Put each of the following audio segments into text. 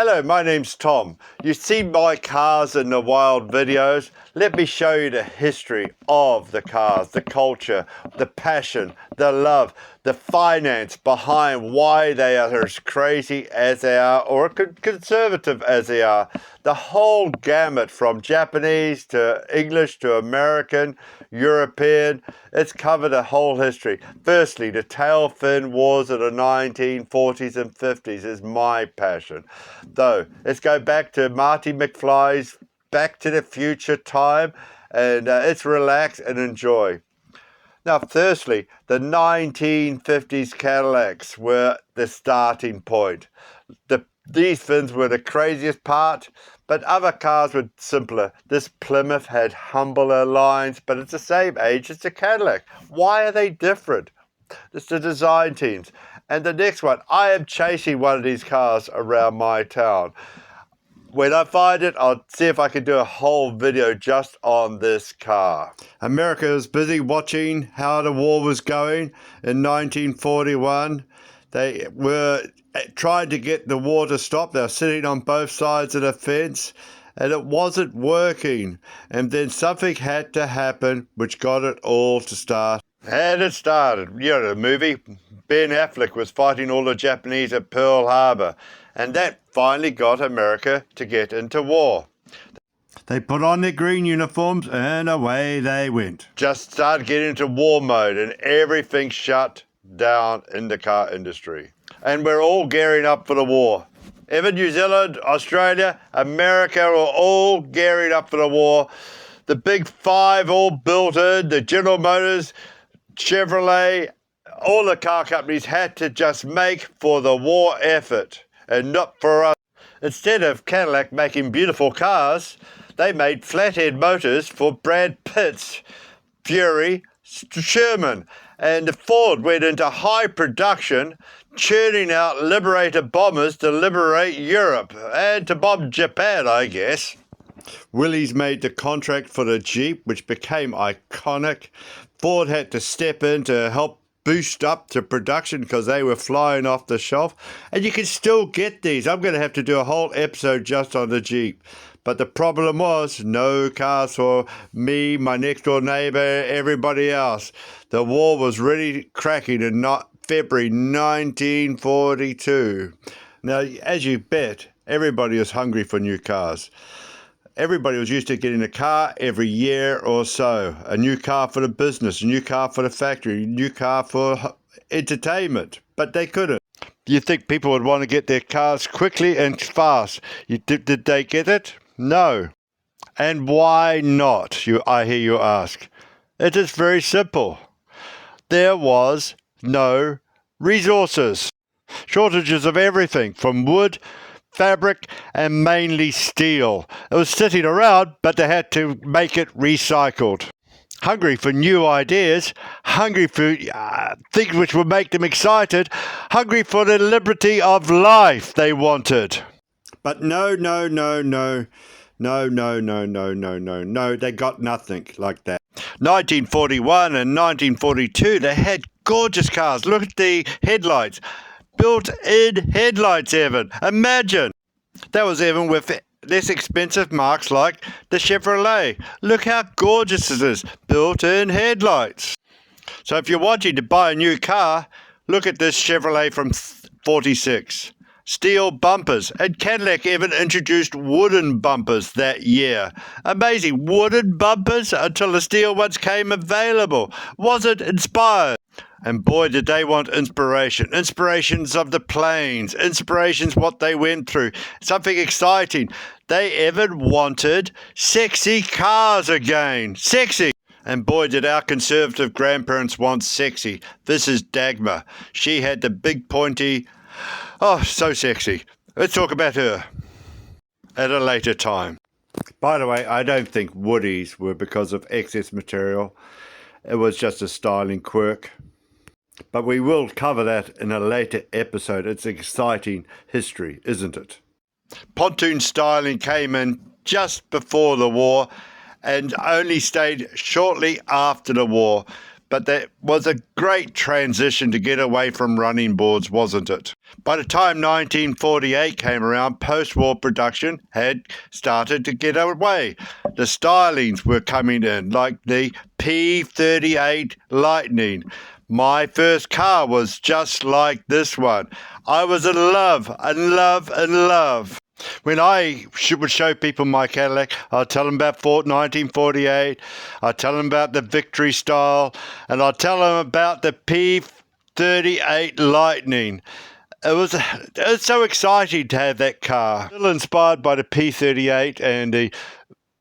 Hello, my name's Tom. You see my cars in the wild videos? Let me show you the history of the cars, the culture, the passion, the love, the finance behind why they are as crazy as they are or conservative as they are. The whole gamut from Japanese to English to American, European. It's covered a whole history. Firstly, the tail fin wars of the 1940s and 50s is my passion. Though, let's go back to Marty McFly's Back to the Future time, and let's relax and enjoy. Now, firstly, the 1950s Cadillacs were the starting point. These fins were the craziest part, but other cars were simpler. This Plymouth had humbler lines, but it's the same age as the Cadillac. Why are they different? It's the design teams. And the next one, I am chasing one of these cars around my town. When I find it, I'll see if I can do a whole video just on this car. America was busy watching how the war was going in 1941. They were trying to get the war to stop. They were sitting on both sides of the fence, and it wasn't working. And then something had to happen, which got it all to start. And it started. You know the movie? Ben Affleck was fighting all the Japanese at Pearl Harbor, and that finally got America to get into war. They put on their green uniforms and away they went. Just started getting into war mode and everything shut down in the car industry. And we're all gearing up for the war. Even New Zealand, Australia, America are all gearing up for the war. The big five all built in, the General Motors, Chevrolet, all the car companies had to just make for the war effort and not for us. Instead of Cadillac making beautiful cars, they made flathead motors for Brad Pitt's Fury, Sherman, and Ford went into high production, churning out Liberator bombers to liberate Europe and to bomb Japan, I guess. Willys made the contract for the Jeep, which became iconic. Ford had to step in to help boost up to production because they were flying off the shelf. And you can still get these. I'm going to have to do a whole episode just on the Jeep. But the problem was no cars for me, my next door neighbor, everybody else. The war was really cracking in February 1942. Now, as you bet, everybody was hungry for new cars. Everybody was used to getting a car every year or so. A new car for the business, a new car for the factory, a new car for entertainment. But they couldn't. You think people would want to get their cars quickly and fast? Did they get it? No. And why not, I hear you ask? It is very simple. There was no resources. Shortages of everything from wood, fabric, and mainly steel. It was sitting around, but they had to make it recycled. Hungry for new ideas, hungry for things which would make them excited, hungry for the liberty of life they wanted. But no, they got nothing like that. 1941 and 1942, they had gorgeous cars. Look at the headlights. Built-in headlights, even. Imagine. That was even with less expensive marques like the Chevrolet. Look how gorgeous it is. Built-in headlights. So if you're wanting to buy a new car, look at this Chevrolet from 46. Steel bumpers, and Cadillac even introduced wooden bumpers that year. Amazing, wooden bumpers until the steel ones came available. Was it inspired? And boy, did they want inspiration. Inspirations of the planes, inspirations what they went through. Something exciting. They even wanted sexy cars again. Sexy! And boy, did our conservative grandparents want sexy. This is Dagmar. She had the big pointy... Oh, so sexy. Let's talk about her at a later time. By the way, I don't think Woodies were because of excess material. It was just a styling quirk. But we will cover that in a later episode. It's exciting history, isn't it? Pontoon styling came in just before the war and only stayed shortly after the war. But that was a great transition to get away from running boards, wasn't it? By the time 1948 came around, post-war production had started to get away. The stylings were coming in, like the P-38 Lightning. My first car was just like this one. I was in love and love and love. When I would show people my Cadillac, I'd tell them about Ford 1948, I'd tell them about the Victory Style, and I'd tell them about the P-38 Lightning. It was so exciting to have that car. Still inspired by the P-38 and the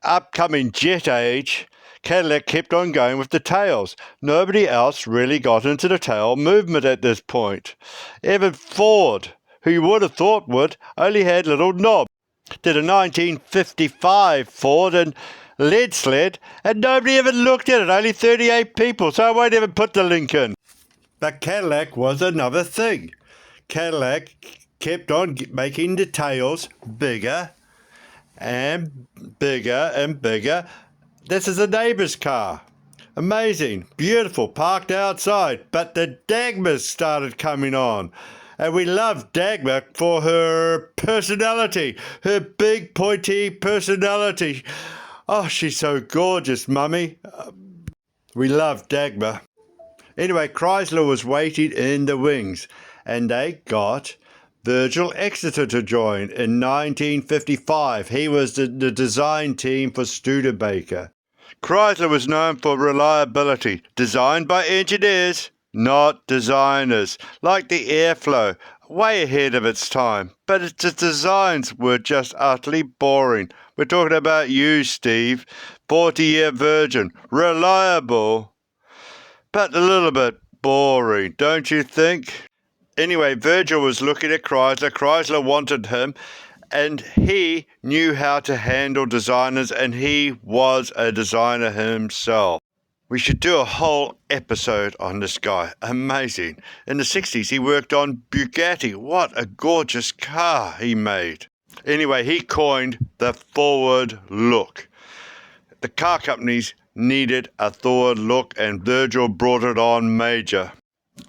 upcoming jet age, Cadillac kept on going with the tails. Nobody else really got into the tail movement at this point. Even Ford, who you would have thought would, only had little knobs. Did a 1955 Ford and lead sled, and nobody even looked at it. Only 38 people, so I won't even put the link in. But Cadillac was another thing. Cadillac kept on making the tails bigger and bigger and bigger. This is a neighbour's car. Amazing, beautiful, parked outside. But the Dagmars started coming on. And we loved Dagmar for her personality, her big, pointy personality. Oh, she's so gorgeous, Mummy. We loved Dagmar. Anyway, Chrysler was waiting in the wings, and they got Virgil Exeter to join in 1955. He was the design team for Studebaker. Chrysler was known for reliability, designed by engineers, not designers, like the Airflow, way ahead of its time. But its designs were just utterly boring. We're talking about you, Steve, 40-year virgin, reliable, but a little bit boring, don't you think? Anyway, Virgil was looking at Chrysler. Chrysler wanted him, and he knew how to handle designers, and he was a designer himself. We should do a whole episode on this guy. Amazing. In the 60s, he worked on Bugatti. What a gorgeous car he made. Anyway, he coined the forward look. The car companies needed a forward look, and Virgil brought it on major.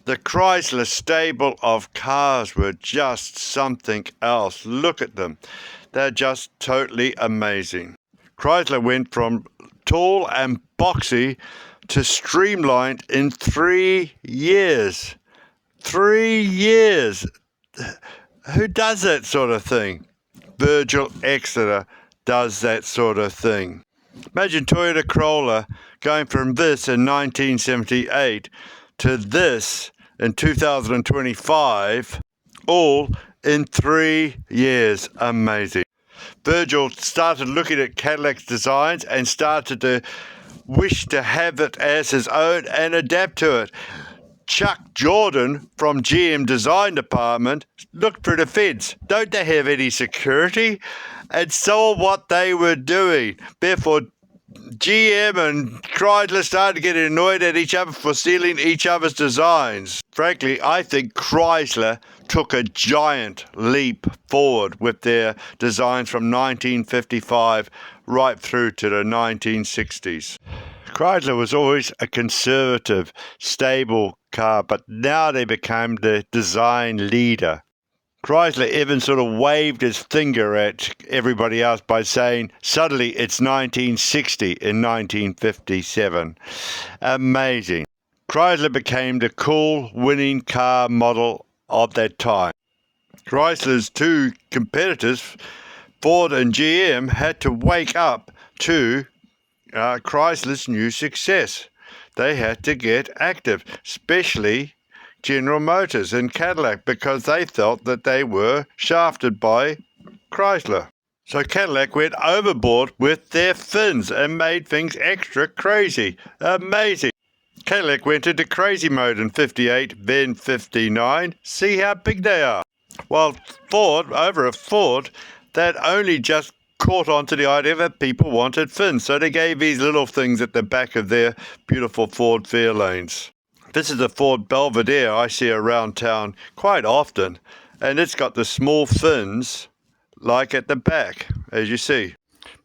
The Chrysler stable of cars were just something else. Look at them. They're just totally amazing. Chrysler went from tall and boxy to streamlined in 3 years. 3 years. Who does that sort of thing? Virgil Exeter does that sort of thing. Imagine Toyota Corolla going from this in 1978 to this in 2025, all in 3 years. Amazing. Virgil started looking at Cadillac's designs and started to wish to have it as his own and adapt to it. Chuck Jordan from GM Design Department looked for the feds. Don't they have any security? And saw what they were doing. Therefore, GM and Chrysler started to get annoyed at each other for stealing each other's designs. Frankly, I think Chrysler took a giant leap forward with their designs from 1955 right through to the 1960s. Chrysler was always a conservative, stable car, but now they became the design leader. Chrysler even sort of waved his finger at everybody else by saying, suddenly it's 1960 in 1957. Amazing. Chrysler became the cool, winning car model of that time. Chrysler's two competitors, Ford and GM, had to wake up to Chrysler's new success. They had to get active, especially General Motors and Cadillac, because they felt that they were shafted by Chrysler. So Cadillac went overboard with their fins and made things extra crazy. Amazing. Cadillac went into crazy mode in 58, then 59. See how big they are. While Ford, that only just caught on to the idea that people wanted fins, so they gave these little things at the back of their beautiful Ford Fairlanes. This is a Ford Belvedere I see around town quite often, and it's got the small fins like at the back, as you see.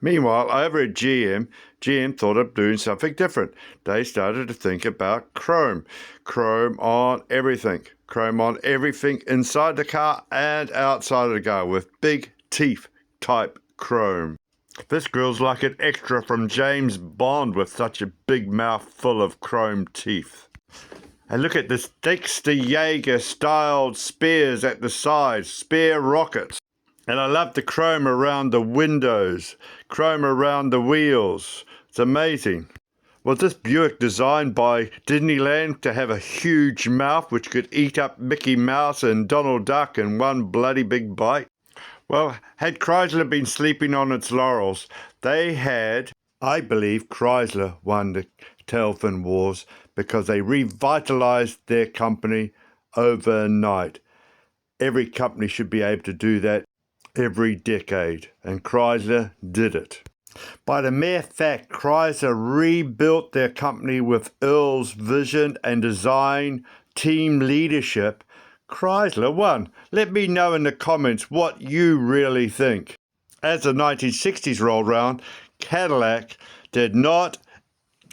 Meanwhile, over at GM, GM thought of doing something different. They started to think about chrome. Chrome on everything. Chrome on everything inside the car and outside of the car with big teeth type chrome. This grill's like an extra from James Bond with such a big mouth full of chrome teeth. And look at this Dexter Jaeger styled spears at the sides, spear rockets. And I love the chrome around the windows, chrome around the wheels. It's amazing. Was this Buick designed by Disneyland to have a huge mouth which could eat up Mickey Mouse and Donald Duck in one bloody big bite? Well, had Chrysler been sleeping on its laurels, they had, I believe Chrysler won the Tailfin Wars because they revitalized their company overnight. Every company should be able to do that every decade, and Chrysler did it. By the mere fact Chrysler rebuilt their company with Earl's vision and design, team leadership, Chrysler won. Let me know in the comments what you really think. As the 1960s rolled round, Cadillac did not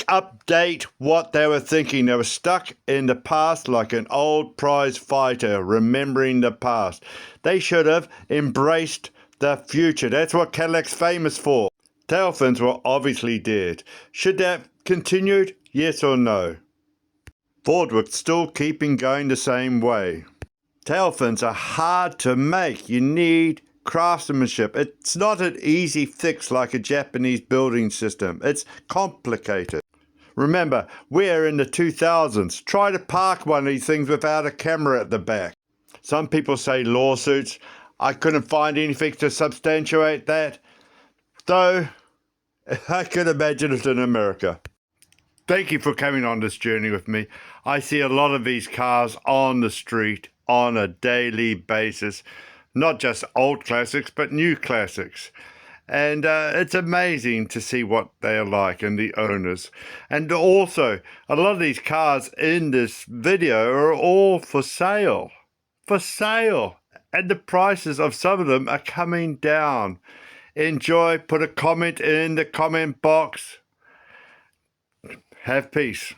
update what they were thinking. They were stuck in the past like an old prize fighter, remembering the past. They should have embraced the future. That's what Cadillac's famous for. Tailfins were obviously dead. Should they have continued? Yes or no? Ford was still keeping going the same way. Tailfins are hard to make. You need craftsmanship. It's not an easy fix like a Japanese building system. It's complicated. Remember, we're in the 2000s. Try to park one of these things without a camera at the back. Some people say lawsuits. I couldn't find anything to substantiate that, though I could imagine it in America. Thank you for coming on this journey with me. I see a lot of these cars on the street on a daily basis. Not just old classics, but new classics. And it's amazing to see what they are like and the owners. And also, a lot of these cars in this video are all for sale. For sale. And the prices of some of them are coming down. Enjoy. Put a comment in the comment box. Have peace.